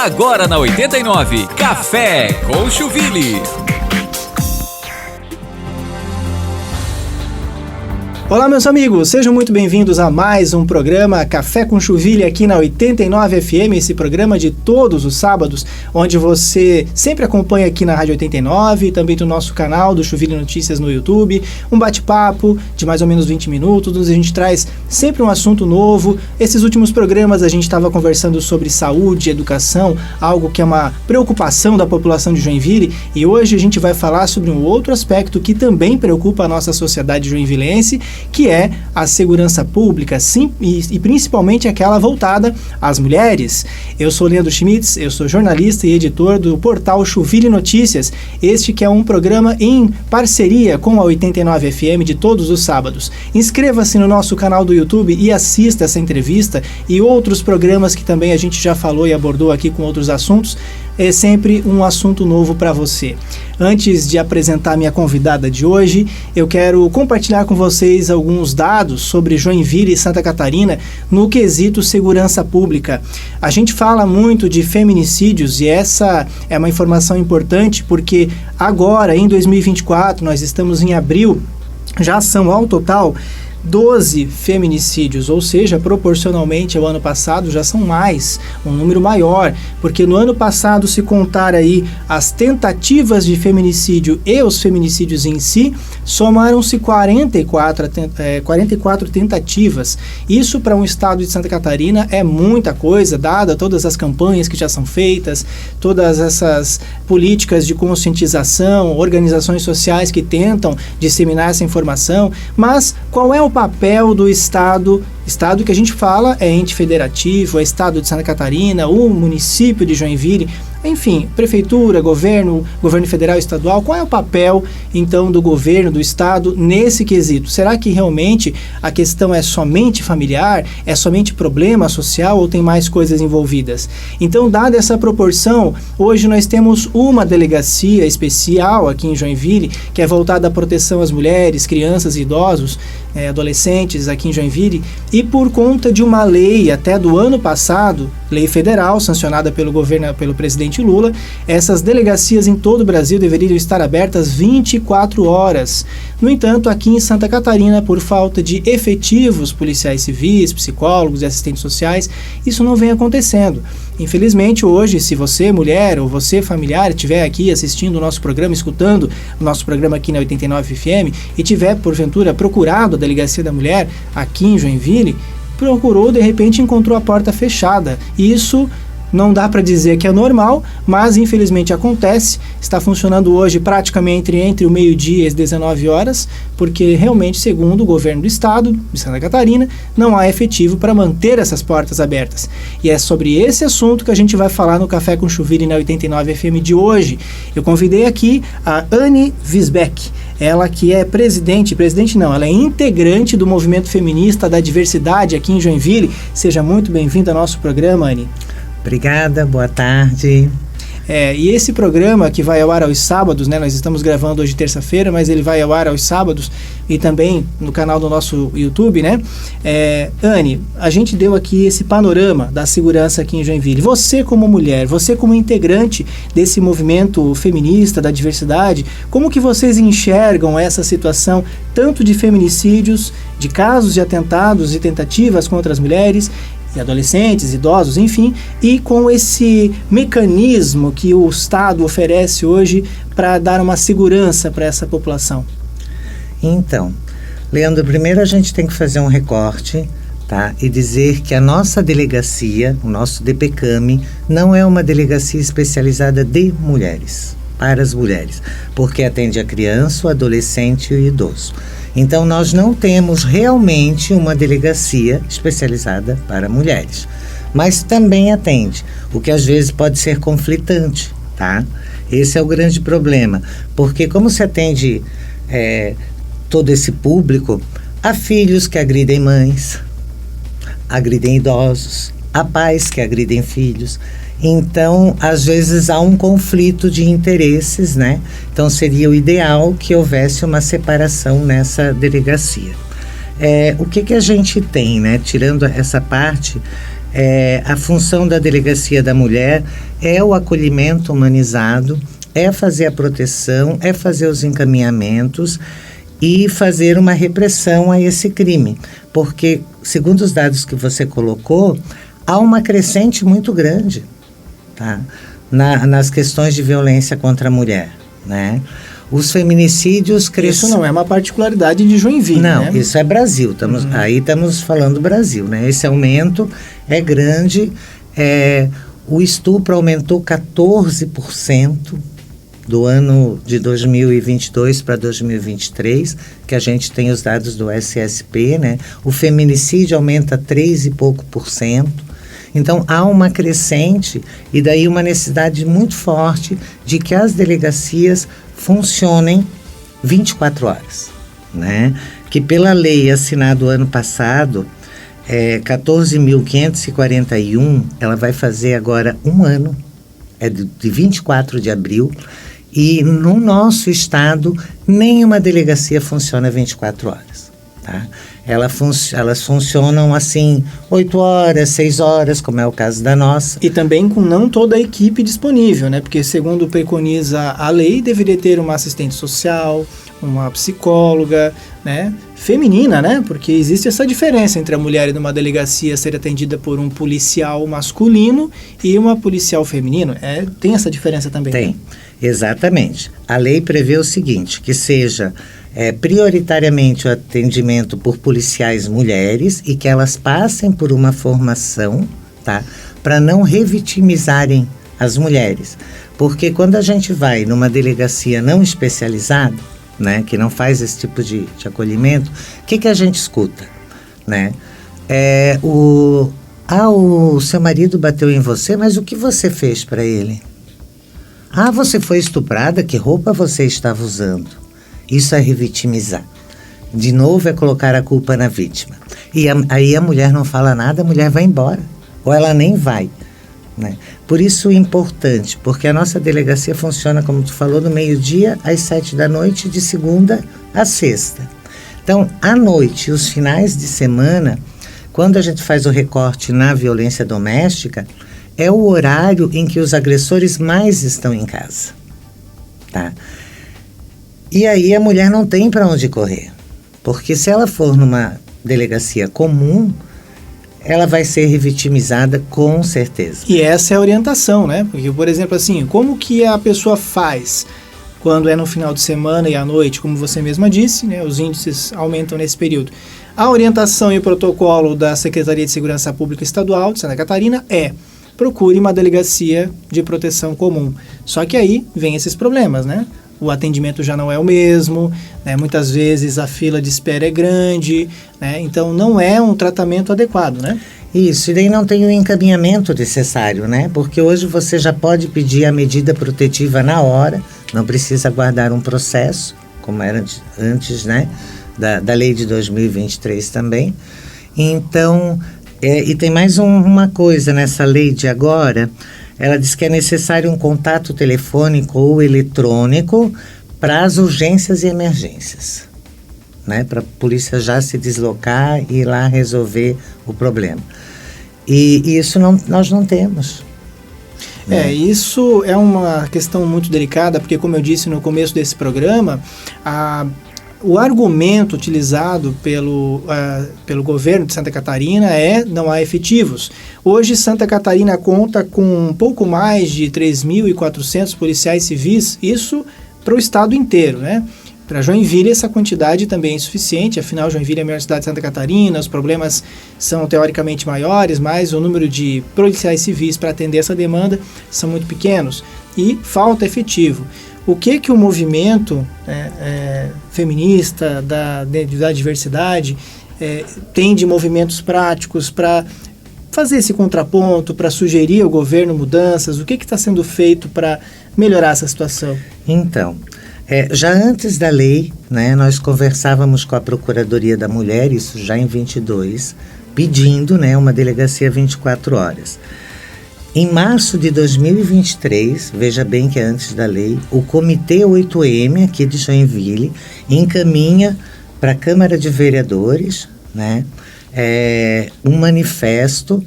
Agora na 89, Café com Chuville. Olá, meus amigos, sejam muito bem-vindos a mais um programa Café com Chuville aqui na 89 FM, esse programa de todos os sábados, onde você sempre acompanha aqui na Rádio 89 e também do nosso canal do Chuville Notícias no YouTube, um bate-papo de mais ou menos 20 minutos, onde a gente traz sempre um assunto novo. Esses últimos programas a gente estava conversando sobre saúde, educação, algo que é uma preocupação da população de Joinville, e hoje a gente vai falar sobre um outro aspecto que também preocupa a nossa sociedade joinvilense, que é a segurança pública, sim, e principalmente aquela voltada às mulheres. Eu sou Leandro Schmitz, eu sou jornalista e editor do portal Chuville Notícias, este que é um programa em parceria com a 89 FM de todos os sábados. Inscreva-se no nosso canal do YouTube e assista essa entrevista e outros programas que também a gente já falou e abordou aqui com outros assuntos. É sempre um assunto novo para você. Antes de apresentar minha convidada de hoje, eu quero compartilhar com vocês alguns dados sobre Joinville e Santa Catarina no quesito segurança pública. A gente fala muito de feminicídios e essa é uma informação importante porque agora, em 2024, nós estamos em abril, já são ao total 12 feminicídios, ou seja, proporcionalmente ao ano passado já são mais, um número maior, porque no ano passado, se contar aí as tentativas de feminicídio e os feminicídios em si, somaram-se 44 tentativas. Isso para um estado de Santa Catarina é muita coisa, dada todas as campanhas que já são feitas, todas essas políticas de conscientização, organizações sociais que tentam disseminar essa informação, mas qual é o papel do Estado que a gente fala é ente federativo, é Estado de Santa Catarina, o município de Joinville, enfim, prefeitura, governo federal e estadual, qual é o papel, então, do governo, do Estado, nesse quesito? Será que realmente a questão é somente familiar, é somente problema social ou tem mais coisas envolvidas? Então, dada essa proporção, hoje nós temos uma delegacia especial aqui em Joinville, que é voltada à proteção às mulheres, crianças e idosos, adolescentes aqui em Joinville, e por conta de uma lei até do ano passado, lei federal sancionada pelo governo, pelo presidente Lula, essas delegacias em todo o Brasil deveriam estar abertas 24 horas. No entanto, aqui em Santa Catarina, por falta de efetivos policiais civis, psicólogos e assistentes sociais, isso não vem acontecendo. Infelizmente, hoje, se você, mulher, ou você, familiar, estiver aqui assistindo o nosso programa, escutando o nosso programa aqui na 89 FM, e tiver, porventura, procurado a Delegacia da Mulher aqui em Joinville, procurou, de repente, encontrou a porta fechada. E isso não dá para dizer que é normal, mas infelizmente acontece. Está funcionando hoje praticamente entre o meio-dia e as 19 horas, porque realmente, segundo o governo do estado de Santa Catarina, não há efetivo para manter essas portas abertas. E é sobre esse assunto que a gente vai falar no Café com Chuville na 89 FM de hoje. Eu convidei aqui a Anne Wisbeck, ela que é ela é integrante do movimento feminista da diversidade aqui em Joinville. Seja muito bem-vinda ao nosso programa, Anne. Obrigada, boa tarde. E esse programa que vai ao ar aos sábados, né? Nós estamos gravando hoje terça-feira, mas ele vai ao ar aos sábados e também no canal do nosso YouTube, né? Anne, a gente deu aqui esse panorama da segurança aqui em Joinville. Você como mulher, você como integrante desse movimento feminista da diversidade, como que vocês enxergam essa situação tanto de feminicídios, de casos de atentados e tentativas contra as mulheres e adolescentes, idosos, enfim, e com esse mecanismo que o Estado oferece hoje para dar uma segurança para essa população? Então, Leandro, primeiro a gente tem que fazer um recorte, tá? E dizer que a nossa delegacia, o nosso DPCAM, não é uma delegacia especializada de mulheres, para as mulheres, porque atende a criança, o adolescente e o idoso. Então, nós não temos realmente uma delegacia especializada para mulheres, mas também atende, o que às vezes pode ser conflitante, tá? Esse é o grande problema, porque como se atende todo esse público, há filhos que agridem mães, agridem idosos, há pais que agridem filhos. Então, às vezes há um conflito de interesses, né? Então, seria o ideal que houvesse uma separação nessa delegacia. O que a gente tem, né? Tirando essa parte, A função da Delegacia da Mulher é o acolhimento humanizado, é fazer a proteção, é fazer os encaminhamentos e fazer uma repressão a esse crime. Porque, segundo os dados que você colocou, há uma crescente muito grande, tá? Nas questões de violência contra a mulher, né? Os feminicídios crescem... Isso não é uma particularidade de Joinville, não, né? Isso é Brasil. Aí estamos falando Brasil, né? Esse aumento é grande. O estupro aumentou 14% do ano de 2022 para 2023, que a gente tem os dados do SSP, né? O feminicídio aumenta 3 e pouco por cento. Então, há uma crescente e daí uma necessidade muito forte de que as delegacias funcionem 24 horas, né? Que pela lei assinada o ano passado, 14.541, ela vai fazer agora um ano, de 24 de abril, e no nosso estado, nenhuma delegacia funciona 24 horas, tá? Elas funcionam assim 8 horas, 6 horas, como é o caso da nossa. E também com não toda a equipe disponível, né? Porque segundo preconiza a lei, deveria ter uma assistente social, uma psicóloga, né? Feminina, né? Porque existe essa diferença entre a mulher e numa delegacia ser atendida por um policial masculino e uma policial feminino. Tem essa diferença também. Tem, né? Exatamente. A lei prevê o seguinte, que seja prioritariamente o atendimento por policiais mulheres e que elas passem por uma formação, tá? Para não revitimizarem as mulheres. Porque quando a gente vai numa delegacia não especializada, né, que não faz esse tipo de acolhimento, o que a gente escuta, né? O seu marido bateu em você, mas o que você fez para ele? Você foi estuprada, que roupa você estava usando? Isso é revitimizar. De novo é colocar a culpa na vítima. E aí a mulher não fala nada, a mulher vai embora. Ou ela nem vai, né? Por isso é importante, porque a nossa delegacia funciona, como tu falou, do meio-dia às 7 da noite, de segunda a sexta. Então, à noite, os finais de semana, quando a gente faz o recorte na violência doméstica, é o horário em que os agressores mais estão em casa, tá? E aí a mulher não tem para onde correr, porque se ela for numa delegacia comum, ela vai ser revitimizada com certeza. E essa é a orientação, né? Porque, por exemplo, assim, como que a pessoa faz quando é no final de semana e à noite, como você mesma disse, né? Os índices aumentam nesse período. A orientação e o protocolo da Secretaria de Segurança Pública Estadual de Santa Catarina procure uma delegacia de proteção comum. Só que aí vem esses problemas, né? O atendimento já não é o mesmo, né? Muitas vezes a fila de espera é grande, né? Então não é um tratamento adequado, né? Isso, e daí não tem o encaminhamento necessário, né? Porque hoje você já pode pedir a medida protetiva na hora, não precisa aguardar um processo, como era antes, né? Da lei de 2023 também. Então, e tem mais uma coisa nessa lei de agora. Ela diz que é necessário um contato telefônico ou eletrônico para as urgências e emergências, né? Para a polícia já se deslocar e ir lá resolver o problema. E isso nós não temos. Isso é uma questão muito delicada, porque, como eu disse no começo desse programa, o argumento utilizado pelo governo de Santa Catarina não há efetivos. Hoje, Santa Catarina conta com um pouco mais de 3.400 policiais civis, isso para o estado inteiro, né? Para Joinville, essa quantidade também é insuficiente, afinal, Joinville é a maior cidade de Santa Catarina, os problemas são teoricamente maiores, mas o número de policiais civis para atender essa demanda são muito pequenos e falta efetivo. O que o movimento feminista da diversidade tem de movimentos práticos para fazer esse contraponto, para sugerir ao governo mudanças? O que está sendo feito para melhorar essa situação? Então, já antes da lei, né, nós conversávamos com a Procuradoria da Mulher, isso já em 22, pedindo, né, uma delegacia 24 horas. Em março de 2023, veja bem que é antes da lei, o Comitê 8M aqui de Joinville encaminha para a Câmara de Vereadores, né, um manifesto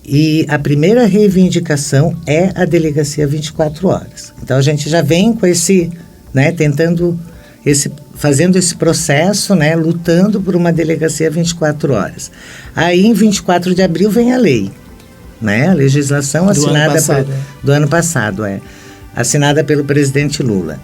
E a primeira reivindicação é a delegacia 24 horas. Então a gente já vem com esse, né, fazendo esse processo, né, lutando por uma delegacia 24 horas. Aí em 24 de abril vem a lei, né, a legislação assinada do ano passado, assinada pelo presidente Lula.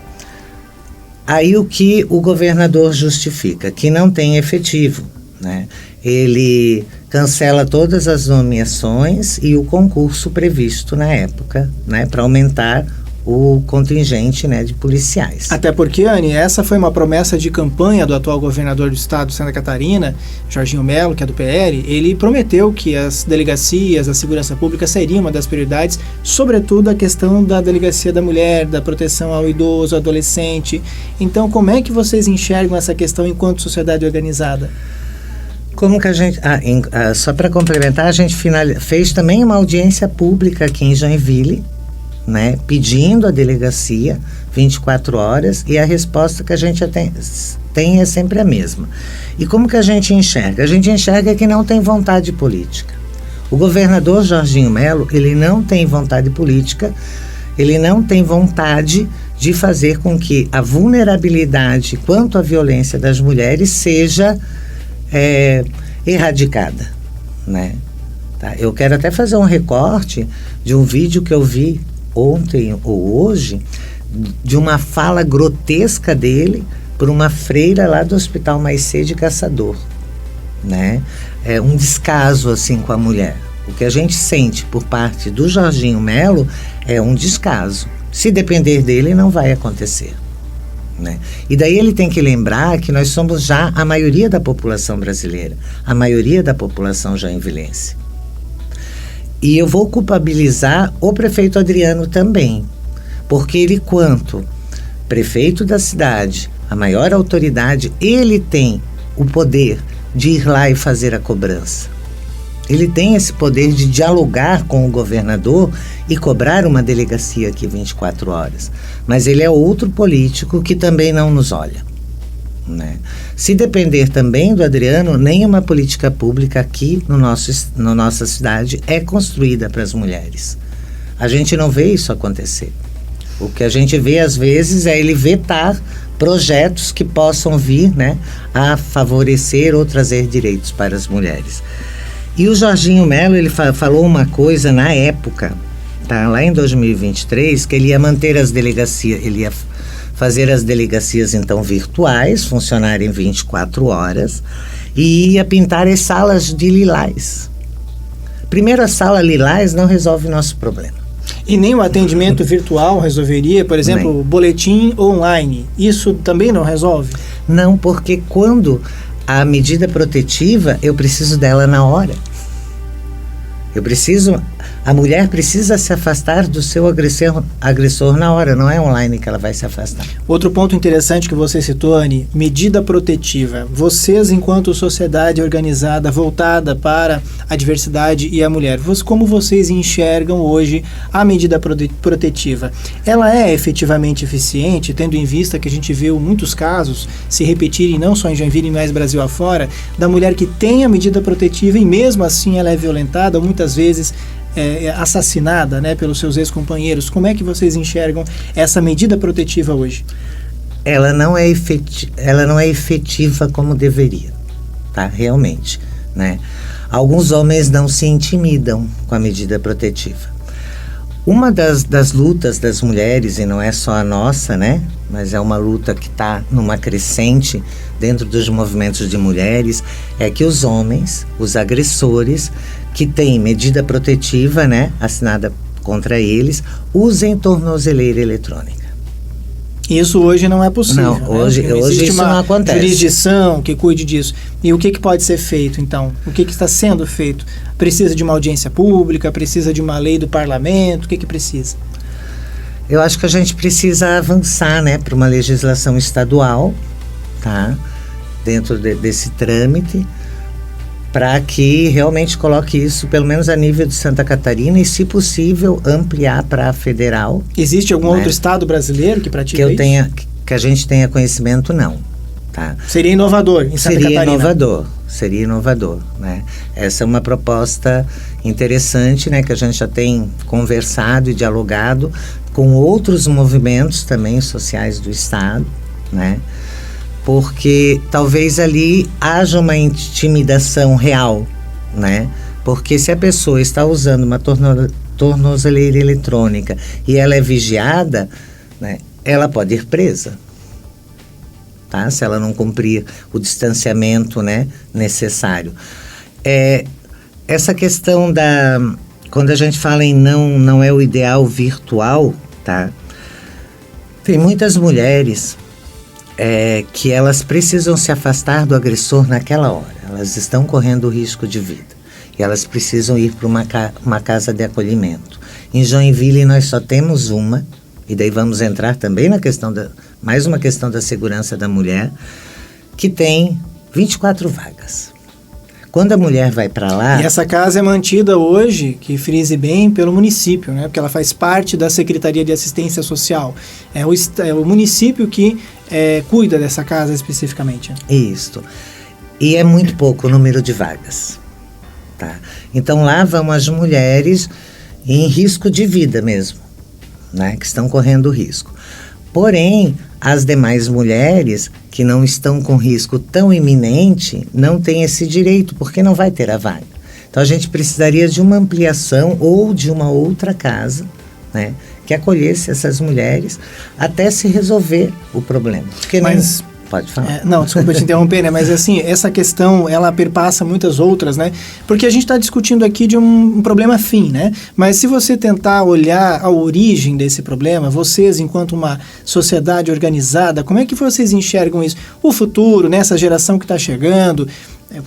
Aí o que o governador justifica? Que não tem efetivo, né? Ele cancela todas as nomeações e o concurso previsto na época, né, para aumentar o contingente, né, de policiais. Até porque, Anny, essa foi uma promessa de campanha do atual governador do estado de Santa Catarina, Jorginho Melo, que é do PL. Ele prometeu que as delegacias, a segurança pública seria uma das prioridades, sobretudo a questão da delegacia da mulher, da proteção ao idoso, ao adolescente. Então, como é que vocês enxergam essa questão enquanto sociedade organizada? Como que a gente... só para complementar, a gente fez também uma audiência pública aqui em Joinville, né, pedindo a delegacia 24 horas, e a resposta que a gente tem é sempre a mesma. E como que a gente enxerga? A gente enxerga que não tem vontade política. O governador Jorginho Melo, ele não tem vontade política, ele não tem vontade de fazer com que a vulnerabilidade quanto à violência das mulheres seja erradicada, né? Tá? Eu quero até fazer um recorte de um vídeo que eu vi ontem ou hoje, de uma fala grotesca dele por uma freira lá do Hospital Maicê de Caçador, né? É um descaso assim com a mulher. O que a gente sente por parte do Jorginho Melo é um descaso. Se depender dele, não vai acontecer, né? E daí ele tem que lembrar que nós somos já a maioria da população brasileira, a maioria da população joinvilense. E eu vou culpabilizar o prefeito Adriano também, porque ele, quanto prefeito da cidade, a maior autoridade, ele tem o poder de ir lá e fazer a cobrança. Ele tem esse poder de dialogar com o governador e cobrar uma delegacia aqui 24 horas. Mas ele é outro político que também não nos olha, né? Se depender também do Adriano, nenhuma política pública aqui na nossa cidade é construída para as mulheres. A gente não vê isso acontecer. O que a gente vê às vezes é ele vetar projetos que possam vir, né, a favorecer ou trazer direitos para as mulheres. E o Jorginho Melo, ele falou uma coisa na época, tá, lá em 2023, que ele ia manter as delegacias, ele ia fazer as delegacias então virtuais, funcionarem 24 horas, e ia pintar as salas de lilás. Primeiro, a sala lilás não resolve o nosso problema. E nem o atendimento virtual resolveria, por exemplo, o boletim online, isso também não resolve? Não, porque quando a medida protetiva, eu preciso dela na hora. A mulher precisa se afastar do seu agressor na hora, não é online que ela vai se afastar. Outro ponto interessante que você citou, Anny, medida protetiva. Vocês, enquanto sociedade organizada, voltada para a diversidade e a mulher, como vocês enxergam hoje a medida protetiva? Ela é efetivamente eficiente, tendo em vista que a gente viu muitos casos se repetirem, não só em Joinville, mas Brasil afora, da mulher que tem a medida protetiva e mesmo assim ela é violentada, muitas vezes assassinada, né, pelos seus ex-companheiros. Como é que vocês enxergam essa medida protetiva hoje? Ela não é efetiva como deveria, tá? Realmente, né? Alguns homens não se intimidam com a medida protetiva. Uma das lutas das mulheres, e não é só a nossa, né? Mas é uma luta que está numa crescente dentro dos movimentos de mulheres, é que os homens, os agressores, que têm medida protetiva, né, assinada contra eles, usem tornozeleira eletrônica. Isso hoje não é possível. Não, hoje isso não acontece. Jurisdição que cuide disso. E o que pode ser feito, então? O que está sendo feito? Precisa de uma audiência pública? Precisa de uma lei do parlamento? O que precisa? Eu acho que a gente precisa avançar, né, para uma legislação estadual, tá? Dentro desse trâmite, para que realmente coloque isso, pelo menos a nível de Santa Catarina, e, se possível, ampliar para a federal. Existe algum outro estado brasileiro que pratica isso? Que a gente tenha conhecimento, não. Tá? Seria inovador em Santa Catarina? Seria inovador, né? Essa é uma proposta interessante, né, que a gente já tem conversado e dialogado com outros movimentos também sociais do Estado, né? Porque talvez ali haja uma intimidação real, né? Porque se a pessoa está usando uma tornozeleira eletrônica e ela é vigiada, né, ela pode ir presa, tá? Se ela não cumprir o distanciamento, né, necessário. Essa questão quando a gente fala em não é o ideal virtual, tá? Tem muitas mulheres que elas precisam se afastar do agressor naquela hora. Elas estão correndo risco de vida. E elas precisam ir para uma casa de acolhimento. Em Joinville nós só temos uma, e daí vamos entrar também na questão mais uma questão da segurança da mulher, que tem 24 vagas. Quando a mulher vai para lá... E essa casa é mantida hoje, que frise bem, pelo município, né? Porque ela faz parte da Secretaria de Assistência Social. É o município que cuida dessa casa especificamente. Isso. E é muito pouco o número de vagas. Tá? Então lá vão as mulheres em risco de vida mesmo, né? Que estão correndo risco. Porém, as demais mulheres que não estão com risco tão iminente não têm esse direito, porque não vai ter a vaga. Então a gente precisaria de uma ampliação ou de uma outra casa, né, que acolhesse essas mulheres até se resolver o problema. Porque Mas... Pode falar. Não, desculpa te interromper, né? Mas assim, essa questão, ela perpassa muitas outras, né? Porque a gente está discutindo aqui de um problema fim, né? Mas se você tentar olhar a origem desse problema, vocês, enquanto uma sociedade organizada, como é que vocês enxergam isso? O futuro, nessa geração que está chegando,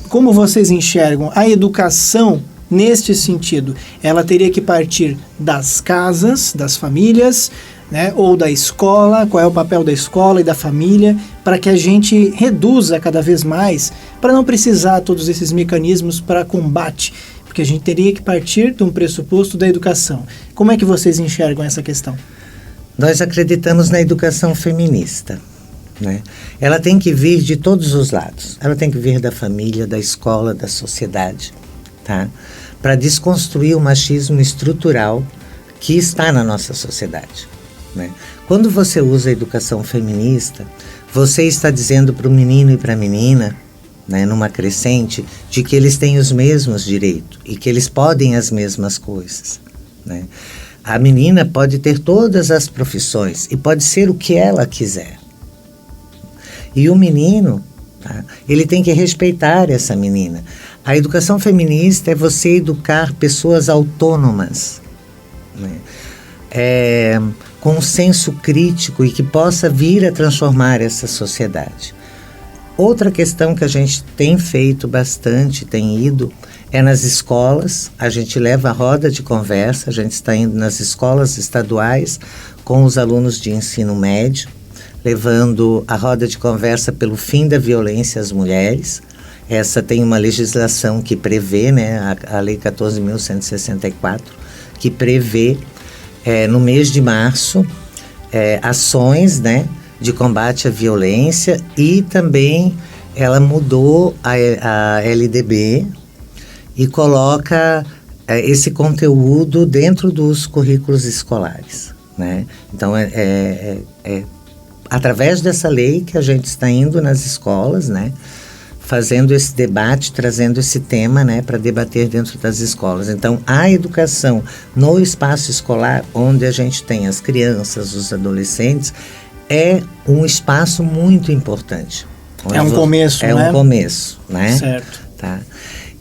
como vocês enxergam a educação neste sentido? Ela teria que partir das casas, das famílias, né, ou da escola, qual é o papel da escola e da família, para que a gente reduza cada vez mais, para não precisar todos esses mecanismos para combate, porque a gente teria que partir de um pressuposto da educação. Como é que vocês enxergam essa questão? Nós acreditamos na educação feminista, né? Ela tem que vir de todos os lados. Ela tem que vir da família, da escola, da sociedade, tá? Para desconstruir o machismo estrutural que está na nossa sociedade, né? Quando você usa a educação feminista, você está dizendo para o menino e para a menina, né, numa crescente, de que eles têm os mesmos direitos e que eles podem as mesmas coisas, né? A menina pode ter todas as profissões e pode ser o que ela quiser. E o menino, tá, ele tem que respeitar essa menina. A educação feminista é você educar pessoas autônomas, né? Com um senso crítico e que possa vir a transformar essa sociedade. Outra questão que a gente tem feito bastante, tem ido, é nas escolas. A gente leva a roda de conversa, a gente está indo nas escolas estaduais com os alunos de ensino médio, levando a roda de conversa pelo fim da violência às mulheres. Essa tem uma legislação que prevê, né, a Lei 14.164, que prevê no mês de março, ações, né, de combate à violência, e também ela mudou a LDB e coloca esse conteúdo dentro dos currículos escolares, né? Então, através dessa lei que a gente está indo nas escolas, né, fazendo esse debate, trazendo esse tema, né, para debater dentro das escolas. Então, a educação no espaço escolar, onde a gente tem as crianças, os adolescentes, é um espaço muito importante. É um começo, né? É um começo, né? Certo. Tá.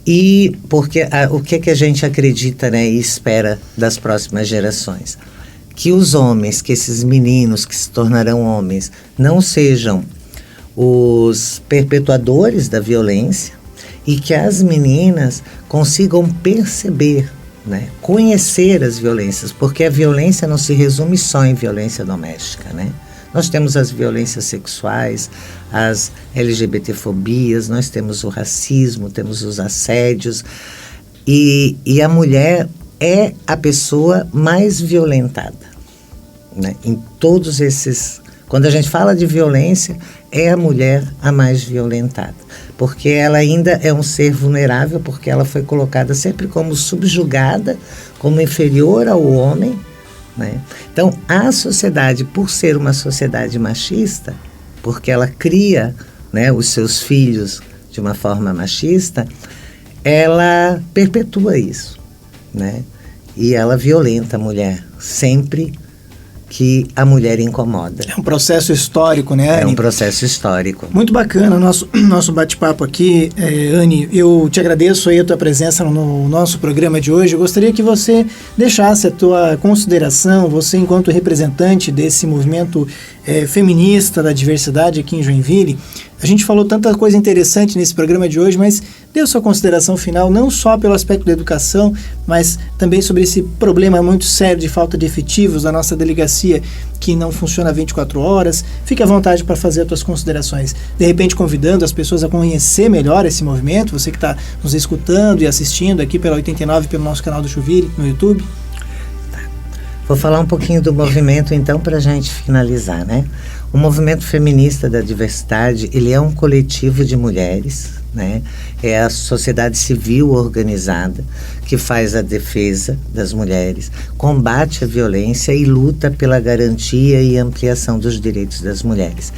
E porque o que a gente acredita, né, e espera das próximas gerações? Que os homens, que esses meninos que se tornarão homens, não sejam os perpetuadores da violência, e que as meninas consigam perceber, né, conhecer as violências, porque a violência não se resume só em violência doméstica, né? Nós temos as violências sexuais, as LGBTfobias, nós temos o racismo, temos os assédios, e a mulher é a pessoa mais violentada, né, em todos esses Quando a gente fala de violência, é a mulher a mais violentada, porque ela ainda é um ser vulnerável, porque ela foi colocada sempre como subjugada, como inferior ao homem, né? Então, a sociedade, por ser uma sociedade machista, porque ela cria, né, os seus filhos de uma forma machista, ela perpetua isso, né? E ela violenta a mulher sempre que a mulher incomoda. É um processo histórico, né, Anne? É um processo histórico. Muito bacana o nosso bate-papo aqui, Anne. Eu te agradeço aí a tua presença no nosso programa de hoje. Eu gostaria que você deixasse a tua consideração, você enquanto representante desse movimento feminista da diversidade aqui em Joinville. A gente falou tanta coisa interessante nesse programa de hoje, mas dê a sua consideração final, não só pelo aspecto da educação, mas também sobre esse problema muito sério de falta de efetivos da nossa delegacia, que não funciona 24 horas. Fique à vontade para fazer as suas considerações. De repente, convidando as pessoas a conhecer melhor esse movimento, você que está nos escutando e assistindo aqui pela 89, pelo nosso canal do Chuville, no YouTube. Vou falar um pouquinho do movimento, então, para a gente finalizar, né? O movimento feminista da diversidade, ele é um coletivo de mulheres, né? É a sociedade civil organizada que faz a defesa das mulheres, combate a violência e luta pela garantia e ampliação dos direitos das mulheres.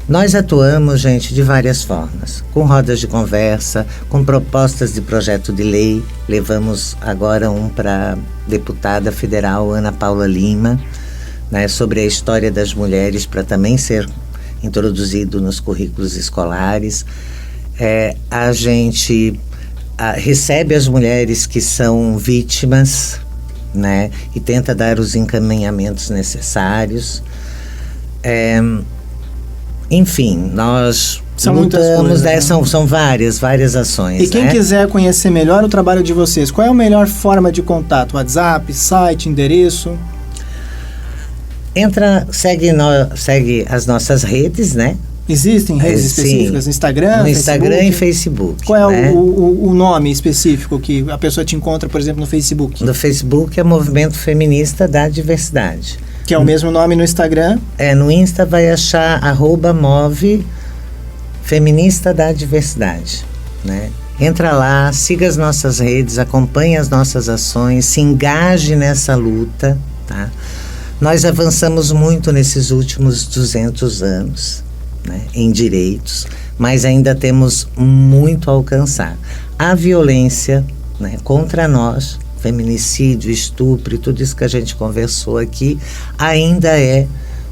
Nós atuamos, gente, de várias formas, com rodas de conversa, com propostas de projeto de lei. Levamos agora um para a deputada federal Ana Paula Lima, né, sobre a história das mulheres, para também ser introduzido nos currículos escolares. A gente recebe as mulheres que são vítimas, né, e tenta dar os encaminhamentos necessários. Enfim, nós São muitas lutamos, coisas, né? São várias ações. E quem quiser conhecer melhor o trabalho de vocês, qual é a melhor forma de contato? WhatsApp, site, endereço? Segue as nossas redes, né? Existem redes específicas? Sim, Instagram, no Instagram e Facebook. Qual é né? o nome específico que a pessoa te encontra, por exemplo, no Facebook? No Facebook é Movimento Feminista da Diversidade. Que é o mesmo nome no Instagram? No Insta vai achar @move Feminista da Diversidade, né? Entra lá, siga as nossas redes, acompanhe as nossas ações, se engaje nessa luta, tá? Nós avançamos muito nesses últimos 200 anos, né, em direitos, mas ainda temos muito a alcançar. A violência, né, contra nós, feminicídio, estupro e tudo isso que a gente conversou aqui, ainda é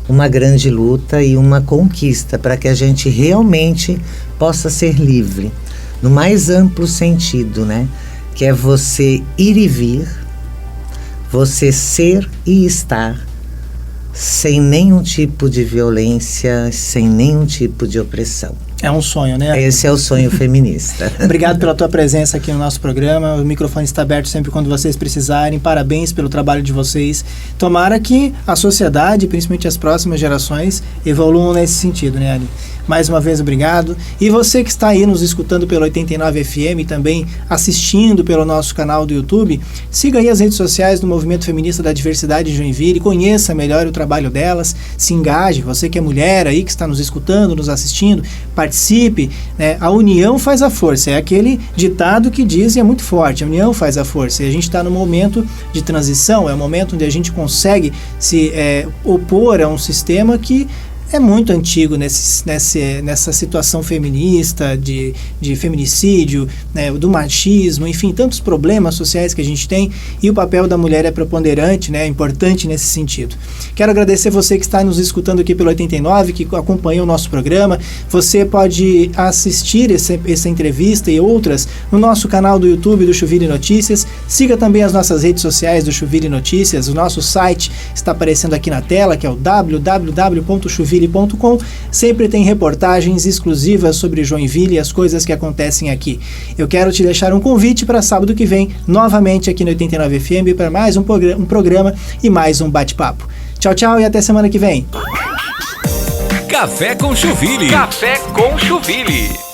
uma grande luta e uma conquista para que a gente realmente possa ser livre, no mais amplo sentido, né? Que é você ir e vir, você ser e estar sem nenhum tipo de violência, sem nenhum tipo de opressão. É um sonho, né? Esse é o sonho feminista. Obrigado pela tua presença aqui no nosso programa. O microfone está aberto sempre quando vocês precisarem. Parabéns pelo trabalho de vocês. Tomara que a sociedade, principalmente as próximas gerações, evoluam nesse sentido, né, Ali? Mais uma vez, obrigado. E você que está aí nos escutando pelo 89 FM e também assistindo pelo nosso canal do YouTube, siga aí as redes sociais do Movimento Feminista da Diversidade de Joinville, conheça melhor o trabalho delas, se engaje. Você que é mulher aí, que está nos escutando, nos assistindo, participe, né? A união faz a força. É aquele ditado que diz e é muito forte, a união faz a força. E a gente está no momento de transição, é o momento onde a gente consegue se opor a um sistema que é muito antigo nessa situação feminista, de feminicídio, né, do machismo, enfim, tantos problemas sociais que a gente tem, e o papel da mulher é preponderante, né, é importante nesse sentido. Quero agradecer você que está nos escutando aqui pelo 89, que acompanhou o nosso programa. Você pode assistir essa entrevista e outras no nosso canal do YouTube do Chuville Notícias. Siga também as nossas redes sociais do Chuville Notícias. O nosso site está aparecendo aqui na tela, que é o www.chuville.com. Sempre tem reportagens exclusivas sobre Joinville e as coisas que acontecem aqui. Eu quero te deixar um convite para sábado que vem, novamente aqui no 89 FM, para mais um programa e mais um bate-papo. Tchau, tchau e até semana que vem. Café com Chuville. Café com Chuville.